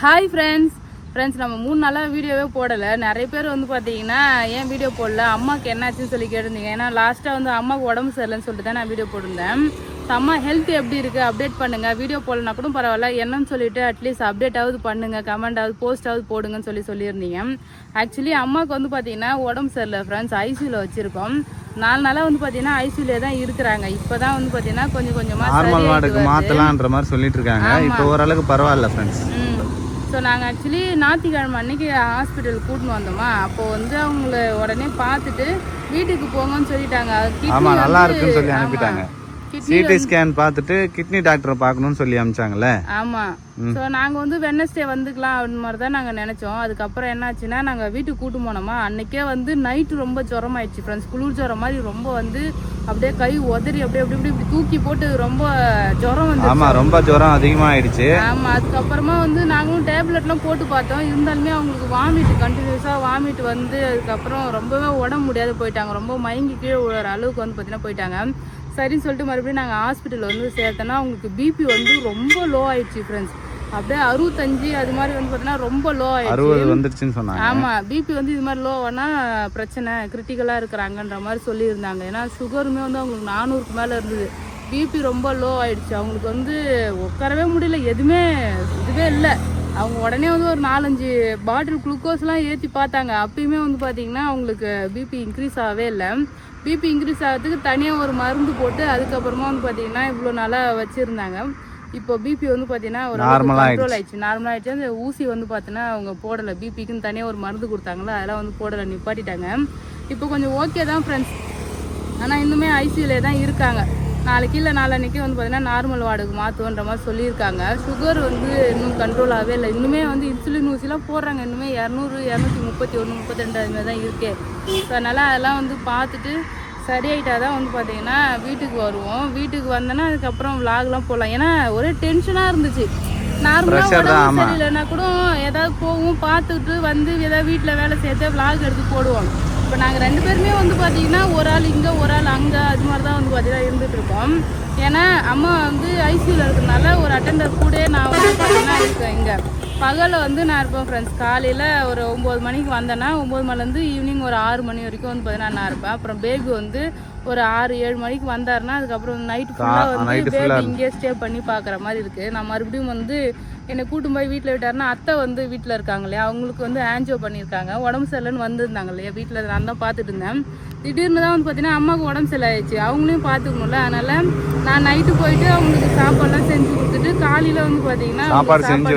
Hi friends நம்ம 3 நாளாக வீடியோவே போடலை. நிறைய பேர் வந்து பார்த்தீங்கன்னா ஏன் வீடியோ போடல, அம்மாவுக்கு என்னாச்சுன்னு சொல்லி கேட்டிருந்தீங்க. ஏன்னா லாஸ்ட்டாக வந்து அம்மாவுக்கு உடம்பு சரியில்லைன்னு சொல்லிட்டு தான் நான் வீடியோ போட்டிருந்தேன். அம்மா ஹெல்த் எப்படி இருக்குது அப்டேட் பண்ணுங்கள், வீடியோ போடலனா கூட பரவாயில்ல, என்னன்னு சொல்லிட்டு அட்லீஸ்ட் அப்டேட்டாவது பண்ணுங்கள், கமெண்டாவது போஸ்ட்டாவது போடுங்கன்னு சொல்லியிருந்தீங்க. ஆக்சுவலி அம்மாவுக்கு வந்து பார்த்தீங்கன்னா உடம்பு சரியில்லை ஃப்ரெண்ட்ஸ், ஐசியூவில் வச்சுருக்கோம். 4 நாளாக வந்து பார்த்தீங்கன்னா ஐசியூலே தான் இருக்கிறாங்க. இப்போ தான் வந்து பார்த்தீங்கன்னா கொஞ்சம் கொஞ்சமாக நார்மல் வார்டுக்கு மாற்றலான்ற மாதிரி சொல்லிட்டு இருக்காங்க. இப்போ ஓரளவுக்கு பரவாயில்ல ஃப்ரெண்ட்ஸ். ஸோ நாங்கள் ஆக்சுவலி ஞாயிற்றுக்கிழமை அன்னைக்கு ஹாஸ்பிட்டல் கூட்டின்னு வந்தோமா, அப்போ வந்து அவங்கள உடனே பார்த்துட்டு வீட்டுக்கு போங்கன்னு சொல்லிட்டாங்க. ஆமாம், நல்லா இருக்குன்னு சொல்லி அனுப்பிட்டாங்க. சிடி ஸ்கேன் பார்த்துட்டு கிட்னி டாக்டரை பார்க்கணும்னு சொல்லி அனுப்பிச்சாங்களே. ஆமாம். ஸோ நாங்கள் வந்து வெட்னஸ்டே வந்துக்கலாம் அப்படின்னு மாதிரி தான் நாங்கள் நினச்சோம். அதுக்கப்புறம் என்னாச்சுன்னா நாங்கள் வீட்டுக்கு கூட்டு போனோமா, அன்றைக்கே வந்து நைட்டு ரொம்ப ஜுரமாயிடுச்சு ஃப்ரெண்ட்ஸ். குளிர் ஜுரம் மாதிரி ரொம்ப வந்து அப்படியே கை உதறி அப்படியே இப்படி தூக்கி போட்டு ரொம்ப ஜுரம் வந்து. ஆமாம், ரொம்ப ஜுரம் அதிகமாகிடுச்சு. ஆமாம். அதுக்கப்புறமா வந்து நாங்களும் டேப்லெட்லாம் போட்டு பார்த்தோம். இருந்தாலுமே அவங்களுக்கு வாமிட்டு கண்டினியூஸாக வாமிட் வந்து அதுக்கப்புறம் ரொம்பவே உடம்பு முடியாத போயிட்டாங்க. ரொம்ப மயங்கி கீழே விழுற அளவுக்கு வந்து பார்த்தீங்கன்னா போயிட்டாங்க. சரின்னு சொல்லிட்டு மறுபடியும் நாங்கள் ஹாஸ்பிட்டல் வந்து சேர்த்தோன்னா அவங்களுக்கு பிபி வந்து ரொம்ப லோ ஆயிடுச்சு ஃப்ரெண்ட்ஸ். அப்படியே 65 அது மாதிரி வந்து பார்த்தீங்கன்னா ரொம்ப லோ ஆயிடுச்சு, வந்துருச்சுன்னு சொன்னாங்க. ஆமாம், பிபி வந்து இது மாதிரி லோவானா பிரச்சனை கிரிட்டிக்கலாக இருக்கிறாங்கன்ற மாதிரி சொல்லியிருந்தாங்க. ஏன்னா சுகருமே வந்து அவங்களுக்கு 400க்கு மேலே இருந்தது. பிபி ரொம்ப லோ ஆயிடுச்சு. அவங்களுக்கு வந்து உட்காரவே முடியல, இதுவே இல்லை. அவங்க உடனே வந்து ஒரு 4-5 பாட்டில் குளுக்கோஸ்லாம் ஏற்றி பார்த்தாங்க. அப்பயுமே வந்து பார்த்தீங்கன்னா அவங்களுக்கு பிபி இன்க்ரீஸ் ஆகவே இல்லை. பிபி இன்க்ரீஸ் ஆகிறதுக்கு தனியாக ஒரு மருந்து போட்டு அதுக்கப்புறமா வந்து பார்த்தீங்கன்னா இவ்வளோ நாளாக வச்சுருந்தாங்க. இப்போ பிபி வந்து பார்த்தீங்கன்னா ஒரு நார்மல் ஆயிடுச்சு. அந்த ஊசி வந்து பார்த்தீங்கன்னா அவங்க போடலை, பிபிக்குன்னு தனியாக ஒரு மருந்து கொடுத்தாங்களா, அதெல்லாம் வந்து போடலை, நிப்பாட்டிட்டாங்க. இப்போ கொஞ்சம் ஓகே தான் ஃப்ரெண்ட்ஸ். ஆனால் இன்னுமே ஐசியூலே தான் இருக்காங்க. நாளைக்கு இல்லை நாளன்னைக்கு வந்து பார்த்தீங்கன்னா நார்மல் வார்டுக்கு மாற்றுவோன்ற மாதிரி சொல்லியிருக்காங்க. சுகர் வந்து இன்னும் கண்ட்ரோல் ஆகவே இல்லை. இன்னுமே வந்து இன்சுலின் ஊசிலாம் போடுறாங்க. இன்னுமே 200, 231, 32 அது மாதிரி தான் இருக்கே. ஸோ அதனால் அதெல்லாம் வந்து பார்த்துட்டு சரியாயிட்டா தான் வந்து பார்த்தீங்கன்னா வீட்டுக்கு வருவோம். வீட்டுக்கு வந்தோன்னா அதுக்கப்புறம் விலாக்லாம் போடலாம். ஏன்னா ஒரே டென்ஷனாக இருந்துச்சு. நார்மலாக உடம்பு சரியில்லைன்னா கூட ஏதாவது போவோம், பார்த்துட்டு வந்து ஏதாவது வீட்டில் வேலை சேர்த்து விலாக் எடுத்து போடுவோம். இப்போ நாங்கள் 2 பேருமே வந்து பார்த்தீங்கன்னா ஒரு ஆள் இங்கே ஒரு ஆள் அங்கே அது மாதிரி தான் வந்து பார்த்தீங்கன்னா இருந்துகிட்டு இருக்கோம். ஏன்னா அம்மா வந்து ஐசியூவில் இருக்கிறதுனால ஒரு அட்டெண்டர் கூட நான் வந்து பார்த்தீங்கன்னா இருக்கேன். இங்கே பகலில் வந்து நான் இருப்பேன் ஃப்ரெண்ட்ஸ். காலையில் ஒரு 9 மணிக்கு வந்தேன்னா 9 மணிலேருந்து ஈவினிங் ஒரு 6 மணி வரைக்கும் வந்து பார்த்தீங்கன்னா நான் இருப்பேன். அப்புறம் பேபி வந்து ஒரு 6-7 மணிக்கு வந்தாருன்னா அதுக்கப்புறம் நைட்டு ஃபுல்லாக வந்து பேபி இங்கே ஸ்டே பண்ணி பார்க்குற மாதிரி இருக்குது. நான் மறுபடியும் வந்து என்னை கூட்டும் போய் வீட்டில் விட்டாருன்னா அத்தை வந்து வீட்டில் இருக்காங்க இல்லையா, அவங்களுக்கு வந்து ஆன்ஜியோ பண்ணியிருக்காங்க. உடம்பு சரியில்லைன்னு வந்திருந்தாங்க இல்லையா, வீட்டில் நான் தான் பார்த்துட்டு இருந்தேன். திடீர்னு தான் வந்து பார்த்தீங்கன்னா அம்மாவுக்கு உடம்பு சரியாயிடுச்சு, அவங்களையும் பார்த்துக்கணும்ல. அதனால் நான் நைட்டு போயிட்டு அவங்களுக்கு சாப்பாடுலாம் செஞ்சு கொடுத்துட்டு காலையில் வந்து பார்த்தீங்கன்னா சாப்பாடு செஞ்சு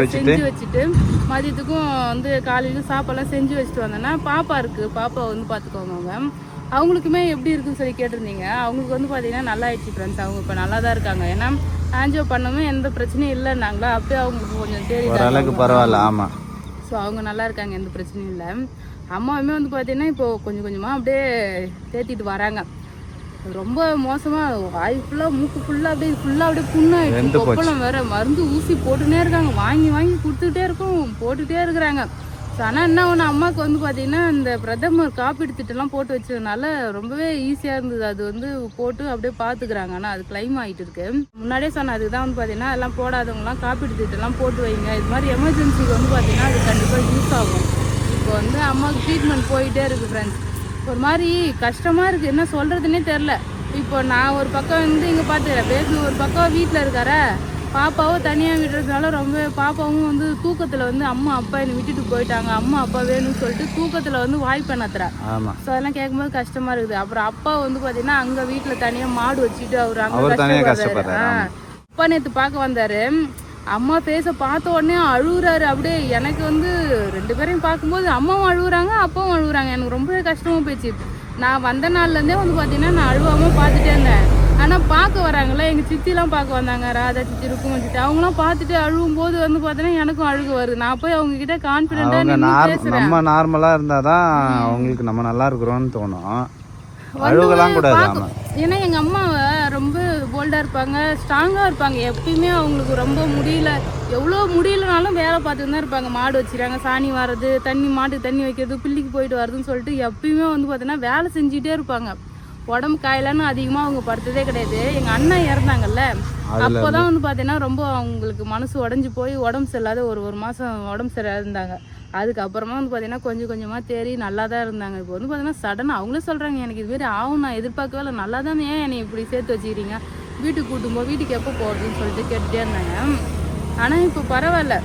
வச்சுட்டு மதியத்துக்கும் வந்து காலையிலும் சாப்பாடுலாம் செஞ்சு வச்சுட்டு வந்தேன்னா பாப்பா இருக்குது, பாப்பா வந்து பார்த்துக்கோங்க. அவங்க அவங்களுக்குமே எப்படி இருக்குன்னு சொல்லி கேட்டிருந்தீங்க. அவங்களுக்கு வந்து பார்த்தீங்கன்னா நல்லா ஆயிடுச்சு ஃப்ரெண்ட்ஸ். அவங்க இப்போ நல்லா தான் இருக்காங்க. ஏன்னா ஆன்ஜியோ பண்ணவும் எந்த பிரச்சனையும் இல்லைன்னாங்களா, அப்படியே அவங்களுக்கு கொஞ்சம் தெரியுது, பரவாயில்ல. ஆமாம். ஸோ அவங்க நல்லா இருக்காங்க, எந்த பிரச்சனையும் இல்லை. அம்மாவுமே வந்து பார்த்தீங்கன்னா இப்போ கொஞ்சம் கொஞ்சமாக அப்படியே தேத்திட்டு வராங்க. ரொம்ப மோசமாக வாய் ஃபுல்லாக மூக்கு ஃபுல்லாக அப்படியே புண்ணாயிடுச்சு. கொப்பளம் வேற மருந்து ஊசி போட்டுன்னே இருக்காங்க, வாங்கி கொடுத்துக்கிட்டே இருக்கும், போட்டுகிட்டே இருக்கிறாங்க. ஸோ ஆனால் என்ன ஒன்று, அம்மாவுக்கு வந்து பார்த்தீங்கன்னா இந்த பிரதமர் காப்பீடு திட்டம்லாம் போட்டு வச்சதுனால ரொம்பவே ஈஸியாக இருந்தது. அது வந்து போட்டு அப்படியே பார்த்துக்கிறாங்க. ஆனால் அது கிளைம் ஆகிட்டு இருக்கு. முன்னாடியே சொன்ன அதுக்கு தான் வந்து பார்த்தீங்கன்னா எல்லாம் போடாதவங்களாம் காப்பீடு திட்டம்லாம் போட்டு வைங்க, இது மாதிரி எமர்ஜென்சிக்கு வந்து பார்த்தீங்கன்னா அது கண்டிப்பாக யூஸ் ஆகும். இப்போ வந்து அம்மாவுக்கு ட்ரீட்மெண்ட் போயிட்டே இருக்குது ஃப்ரெண்ட்ஸ். ஒரு மாதிரி கஷ்டமாக இருக்குது, என்ன சொல்கிறதுனே தெரில. இப்போ நான் ஒரு பக்கம் வந்து இங்கே பார்த்துக்கிறேன், பேபி ஒரு பக்கம் வீட்டில் இருக்காரா, பாப்பாவும் தனியாக விடுறதுனால ரொம்ப பாப்பாவும் வந்து தூக்கத்தில் வந்து அம்மா அப்பா என்னை விட்டுட்டு போயிட்டாங்க, அம்மா அப்பா வேணும்னு சொல்லிட்டு தூக்கத்தில் வந்து வாய் பண்ணத்துறா. ஸோ அதெல்லாம் கேட்கும்போது கஷ்டமாக இருக்குது. அப்புறம் அப்பா வந்து பார்த்தீங்கன்னா அங்கே வீட்டில் தனியாக மாடு வச்சுட்டு அவர் அங்கே கஷ்டப்படுறாரு. அப்பா நேற்று பார்க்க வந்தார், அம்மா ஃபேஸை பார்த்த உடனே அழுகுறாரு. அப்படியே எனக்கு வந்து 2 பேரையும் பார்க்கும்போது அம்மாவும் அழுகுறாங்க, அப்பாவும் அழுகுறாங்க. எனக்கு ரொம்பவே கஷ்டமாக போயிடுச்சு. நான் வந்த நாள்லேருந்தே வந்து பார்த்தீங்கன்னா நான் அழுவாமல் பார்த்துட்டே இருந்தேன். ஆனால் பார்க்க வராங்களே, எங்கள் சித்திலாம் பார்க்க வந்தாங்க, ராதா சித்தி, ருக்கும சித்தி, அவங்களாம் பார்த்துட்டு அழுவும் போது வந்து பார்த்தீங்கன்னா எனக்கும் அழுகு வருது. நான் போய் அவங்க கிட்ட கான்ஃபிடென்ட்டாக பேசுகிறேன். நம்ம நார்மலாக இருந்தால் தான் அவங்களுக்கு நம்ம நல்லா இருக்கிறோன்னு தோணும், அழுகலாம் கூடாது. ஏன்னா எங்கள் அம்மா ரொம்ப போல்டாக இருப்பாங்க, ஸ்ட்ராங்காக இருப்பாங்க. எப்பயுமே அவங்களுக்கு ரொம்ப முடியல, எவ்வளோ முடியலனாலும் வேலை பார்த்துட்டு தான் இருப்பாங்க. மாடு வச்சுருக்காங்க, சாணி வர்றது, மாட்டுக்கு தண்ணி வைக்கிறது, பிள்ளைக்கு போயிட்டு வரதுன்னு சொல்லிட்டு எப்பயுமே வந்து பார்த்தீங்கன்னா வேலை செஞ்சுட்டே இருப்பாங்க. உடம்பு காயலன்னு அதிகமாக அவங்க படுத்ததே கிடையாது. எங்கள் அண்ணன் இறந்தாங்கல்ல, அப்போ தான் வந்து பார்த்தீங்கன்னா ரொம்ப அவங்களுக்கு மனசு உடஞ்சி போய் உடம்பு சரியில்லாத ஒரு மாதம் உடம்பு சரியாக இருந்தாங்க. அதுக்கப்புறமா வந்து பார்த்தீங்கன்னா கொஞ்சம் கொஞ்சமாக தேறி நல்லா தான் இருந்தாங்க. இப்போ வந்து பார்த்தீங்கன்னா சடனாக அவங்களே சொல்கிறாங்க, எனக்கு இதுமாரி ஆகும் நான் எதிர்பார்க்கவே இல்லை, நல்லா தானே ஏன் என்னை இப்படி சேர்த்து வச்சுக்கிறீங்க, வீட்டுக்கு கூட்டும்போது வீட்டுக்கு எப்போ போகிறதுன்னு சொல்லிட்டு கேட்டுகிட்டே இருந்தாங்க. ஆனால் இப்போ பரவாயில்ல,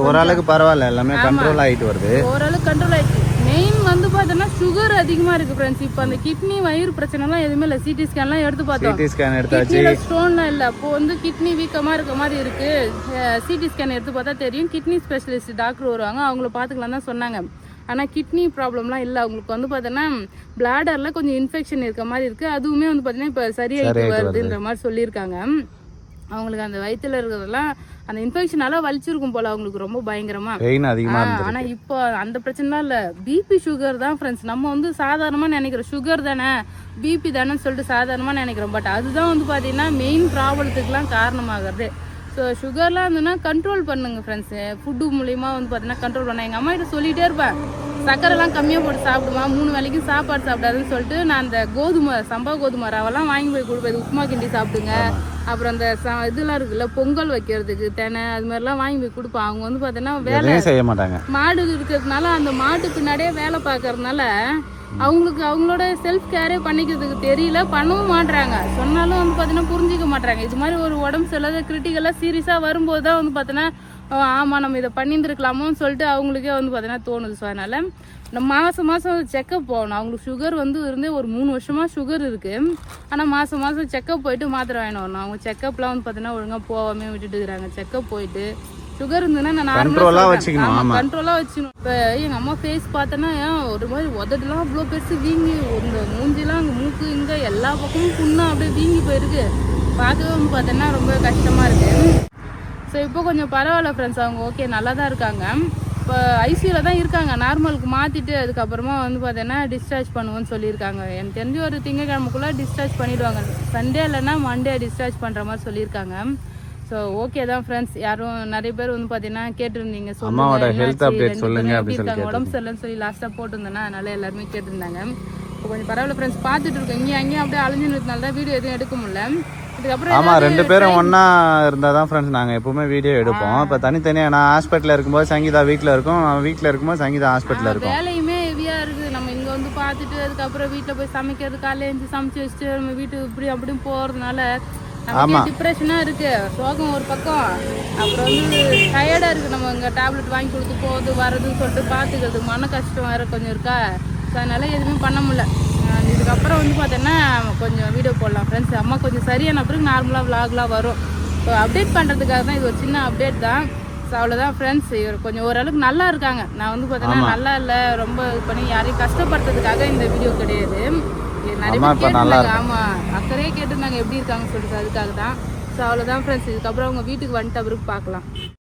ஓரளவுக்கு பரவாயில்ல, எல்லாமே கண்ட்ரோல் ஆகிட்டு வருது. ஓரளவுக்கு கண்ட்ரோல் ஆகிடுச்சு. மெயின் வந்து பார்த்தோன்னா சுகர் அதிகமாக இருக்குது ஃப்ரெண்ட்ஸ். இப்போ அந்த கிட்னி வயிறு பிரச்சனைலாம் எதுவுமே இல்லை. சிடி ஸ்கேன்லாம் எடுத்து பார்த்தோம், சிடி ஸ்கேன் எடுத்தாச்சு, ஸ்டோன்லாம் இல்லை. அப்போது வந்து கிட்னி வீக்கமாக இருக்க மாதிரி இருக்குது. சிடி ஸ்கேன் எடுத்து பார்த்தா தெரியும். கிட்னி ஸ்பெஷலிஸ்ட் டாக்டர் வருவாங்க, அவங்கள பார்த்துக்கலாம் தான் சொன்னாங்க. ஆனால் கிட்னி ப்ராப்ளம்லாம் இல்லை. அவங்களுக்கு வந்து பார்த்தோன்னா பிளாடரில் கொஞ்சம் இன்ஃபெக்ஷன் இருக்க மாதிரி இருக்குது. அதுவுமே வந்து பார்த்தீங்கன்னா இப்போ சரியாயிட்டு வருதுன்ற மாதிரி சொல்லியிருக்காங்க. அவங்களுக்கு அந்த வயிற்றுல இருக்கிறதெல்லாம் அந்த இன்ஃபெக்ஷனால வலிச்சிருக்கும் போல அவங்களுக்கு ரொம்ப பயங்கரமா. ஆனா இப்போ அந்த பிரச்சனைலாம் இல்ல. பிபி சுகர் தான் ஃப்ரெண்ட்ஸ். நம்ம வந்து சாதாரணமா நினைக்கிறோம் சுகர் தானே பிபி தானே சொல்லிட்டு சாதாரணமா நினைக்கிறோம். பட் அதுதான் வந்து பாத்தீங்கன்னா மெயின் ப்ராப்ளத்துக்குலாம் காரணமாகிறது. ஸோ சுகர்லாம் இருந்ததுன்னா கண்ட்ரோல் பண்ணுங்க ஃப்ரெண்ட்ஸு. ஃபுட்டு மூலியமா வந்து பார்த்தீங்கன்னா கண்ட்ரோல் பண்ண. எங்கள் அம்மா கிட்ட சொல்லிகிட்டே இருப்பேன், சக்கரைலாம் கம்மியாக போட்டு சாப்பிடுமா, 3 வேளைக்கும் சாப்பாடு சாப்பிடாதுன்னு சொல்லிட்டு நான் அந்த சம்பா கோதுமை ரவெல்லாம் வாங்கி போய் கொடுப்பேன். உப்புமா கிண்டி சாப்பிடுங்க, அப்புறம் அந்த இதெல்லாம் இருக்குல்ல பொங்கல் வைக்கிறதுக்கு தெனை, அது மாதிரிலாம் வாங்கி போய் கொடுப்பேன். அவங்க வந்து பார்த்தீங்கன்னா வேலை செய்ய மாட்டாங்க. மாடு இருக்கிறதுனால அந்த மாட்டு பின்னாடியே வேலை பார்க்கறதுனால அவங்களுக்கு அவங்களோட செல்ஃப் கேரே பண்ணிக்கிறதுக்கு தெரியல, பண்ணவும் மாட்டுறாங்க. சொன்னாலும் வந்து பார்த்தீங்கன்னா புரிஞ்சிக்க மாட்டாங்க. இது மாதிரி ஒரு உடம்பு சரியில்லாத கிரிட்டிக்கலாக சீரியஸாக வரும்போது தான் வந்து பார்த்தீங்கன்னா ஆமாம் நம்ம இதை பண்ணியிருந்துருக்கலாமோன்னு சொல்லிட்டு அவங்களுக்கே வந்து பார்த்தீங்கன்னா தோணுது. ஸோ அதனால் நம்ம மாதம் செக்கப் போகணும். அவங்களுக்கு சுகர் வந்து இருந்தே ஒரு 3 வருஷமாக சுகர் இருக்குது. ஆனால் மாதம் செக்கப் போயிட்டு மாத்திரை வாங்கிட்டு வரணும். அவங்க செக்கப்லாம் வந்து பார்த்தீங்கன்னா ஒழுங்காக போகாமே விட்டுட்டு இருக்கிறாங்க. செக்கப் போயிட்டு சுகர் இருந்ததுன்னா நான் கண்ட்ரோலாக வச்சுக்கணும். இப்போ எங்கள் அம்மா ஃபேஸ் பார்த்தோன்னா ஒரு மாதிரி உதடுலாம் அவ்வளோ பெருசு வீங்கி, இந்த மூஞ்சிலாம் அங்கே மூக்கு இங்கே எல்லா பக்கமும் புண்ணா அப்படியே வீங்கி போயிருக்கு. பார்க்கவே வந்து பார்த்தோன்னா ரொம்ப கஷ்டமாக இருக்குது. ஸோ இப்போ கொஞ்சம் பரவாயில்ல ஃப்ரெண்ட்ஸ், அவங்க ஓகே நல்லா தான் இருக்காங்க. இப்போ ஐசியூவில் தான் இருக்காங்க. நார்மலுக்கு மாற்றிட்டு அதுக்கப்புறமா வந்து பார்த்தீங்கன்னா டிஸ்சார்ஜ் பண்ணுவோன்னு சொல்லியிருக்காங்க. எனக்கு தெரிஞ்சு ஒரு திங்கக்கிழமைக்குள்ளே டிஸ்சார்ஜ் பண்ணிவிடுவாங்க. சண்டே இல்லைன்னா மண்டே டிஸ்சார்ஜ் பண்ணுற மாதிரி சொல்லியிருக்காங்க. ஸோ ஓகே தான் ஃப்ரெண்ட்ஸ். யாரும் நிறைய பேர் வந்து பார்த்தீங்கன்னா கேட்டிருந்தீங்க, சொல்லுங்க ஹெல்த் அப்டேட் சொல்லுங்க அப்படி இருக்காங்க, உடம்பு சரியில்லைன்னு சொல்லி லாஸ்ட்டாக போட்டிருந்தேன்னா, அதனால எல்லாருமே கேட்டிருந்தாங்க. இப்போ கொஞ்சம் பரவாயில்ல ஃப்ரெண்ட்ஸ், பார்த்துட்டு இருக்கோம். அங்கேயும் அப்படியே அழிஞ்சுன்றதுனால தான் வீடியோ எதுவும் எடுக்க முடியல. ஆமா, 2 பேரும் ஒன்னா இருந்தா தான் ஃப்ரெண்ட்ஸ் நாங்க எப்பவுமே வீடியோ எடுப்போம். இப்ப தனித்தனியா நான் ஹாஸ்பிட்டல்ல இருக்கும்போது சங்கீதா வீட்ல இருக்கும், வீட்ல இருக்கும்போது சங்கீதா ஹாஸ்பிட்டல்ல இருக்கும். வேலையுமே ஹெவியா இருக்குது. நம்ம இங்க வந்து பார்த்துட்டு அதுக்கப்புறம் வீட்டுல போய் சமைக்கிறது, காலையில எழுந்து சமைச்சு வச்சுட்டு நம்ம வீட்டுக்கு இப்படி அப்படியும் போறதுனால டிப்ரெஷனா இருக்கு, சோகம் ஒரு பக்கம், அப்புறம் வந்து டயர்டா இருக்கு. நம்ம இங்க டேப்லெட் வாங்கி கொடுத்து போகுது வரதுன்னு சொல்லிட்டு பாத்துக்கிறது மன கஷ்டம் வேற கொஞ்சம் இருக்கா. ஸோ அதனால எதுவுமே பண்ண முடியல. இதுக்கப்புறம் வந்து பார்த்தோன்னா கொஞ்சம் வீடியோ போடலாம் ஃப்ரெண்ட்ஸ். அம்மா கொஞ்சம் சரியான பிறகு நார்மலாக விலாக்லாம் வரும். ஸோ அப்டேட் பண்ணுறதுக்காக தான் இது ஒரு சின்ன அப்டேட் தான். ஸோ அவ்வளோதான் ஃப்ரெண்ட்ஸ். இவர் கொஞ்சம் ஓரளவுக்கு நல்லா இருக்காங்க. நான் வந்து பார்த்தோன்னா நல்லா இல்லை, ரொம்ப இது பண்ணி யாரையும் கஷ்டப்படுறதுக்காக இந்த வீடியோ கிடையாது. நிறைய பேர் கேட்டிருந்தாங்க, ஆமாம் அக்கறையே கேட்டிருந்தாங்க எப்படி இருக்காங்கன்னு சொல்லிட்டு, அதுக்காக தான். ஸோ அவ்வளோதான் ஃப்ரெண்ட்ஸ். இதுக்கப்புறம் அவங்க வீட்டுக்கு வந்துட்டு பிறகு பார்க்கலாம்.